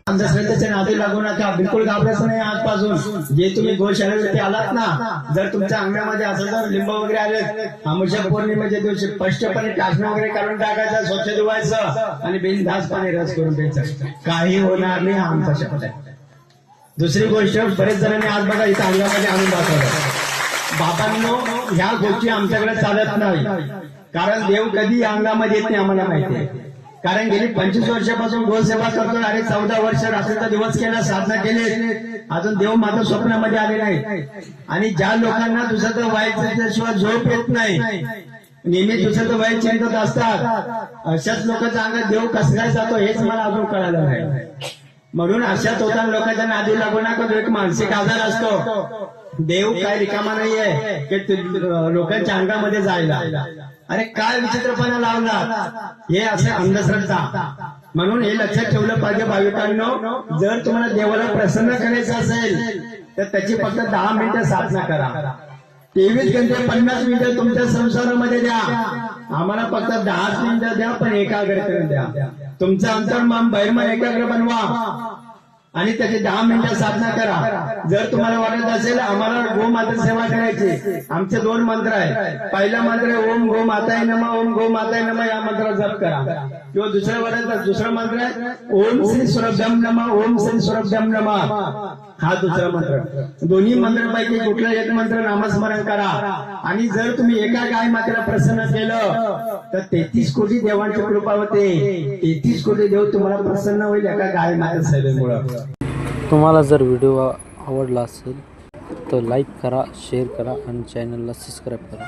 अंधश्रद्धेच्या नादी लागू नका, बिलकुल घाबरायचं नाही आजपासून. जे तुम्ही गोशाळेवरती आलात ना, जर तुमच्या अंगामध्ये असं जर लिंब वगैरे आले, अमावस्या पौर्णिमेच्या दिवशी स्पष्टपणे टाचणं वगैरे काढून टाकायचं, स्वच्छ धुवायचं आणि बिनधास्तपणे रस करून द्यायचं. काही होणार नाही, हा आमचा शपथ आहे. दुसरी गोष्ट, बरेच जणांनी आज बघा इथं अंगामध्ये आणून दाखवलं. बाबांनो, ह्या गोष्टी आमच्याकडे चालत नाही, कारण देव कधी अंगामध्ये येत नाही आम्हाला माहिती आहे. कारण गेली 25 वर्षापासून गोसेवा करतो. अरे 14 वर्ष रात्रीचा दिवस केला, साधना केली, अजून देव माझ्या स्वप्नामध्ये आले नाही. आणि ज्या लोकांना दुसरं व्हायचं शिवाय झोप येत नाही, नेहमी दुसरं वाईट चिंतत असतात, अशाच लोकांच्या अंगात देव कसं काय जातो हेच मला अजून कळालं नाही. म्हणून अशाच होता लोकांच्या नादी लागू नका. एक मानसिक आजार असतो. देव काय रिकामा नाहीये की लोकांच्या अंगामध्ये जायला. अरे काय विचित्रपणा लावला, हे असे अंधश्रद्धा. म्हणून हे लक्षात ठेवलं पाहिजे भाविकांनो, जर तुम्हाला देवाला प्रसन्न करायचं असेल तर त्याची फक्त 10 मिनिटं साधना करा. 23 घंटे 50 मिनिटं तुमच्या संसारामध्ये द्या. आम्हाला फक्त 10 मिनिटं द्या, पण एकाग्र द्या. तुमचं अंतर्मन बहिर्मन एकाग्र बनवा आणि त्याची 10 मिनिटं साधना करा. जर तुम्हाला वाटत असेल आम्हाला गोमाता सेवा करायची, आमचे 2 मंत्र आहे. पहिला मंत्र आहे ओम गो माताय नमः, ओम गो माताय नमः, या मंत्र जप करा. किंवा दुसरा मंत्र आहे ओम श्री सुरभ्यम नमः, ओम श्री सुरभ्यम नमः, हा दुसरा मंत्र. दोन्ही मंत्रापैकी कुठला एक मंत्र नामस्मरण करा. आणि जर तुम्ही एका गाय मातेला प्रसन्न केलं तर 33 कोटी देवांची कृपा होते. 33 कोटी देव तुम्हाला प्रसन्न होईल एका गाय माते सेवेमुळे. तुम्हाला जर व्हिडिओ आवडला असेल तर लाईक करा, शेअर करा आणि चॅनलला सबस्क्राईब करा.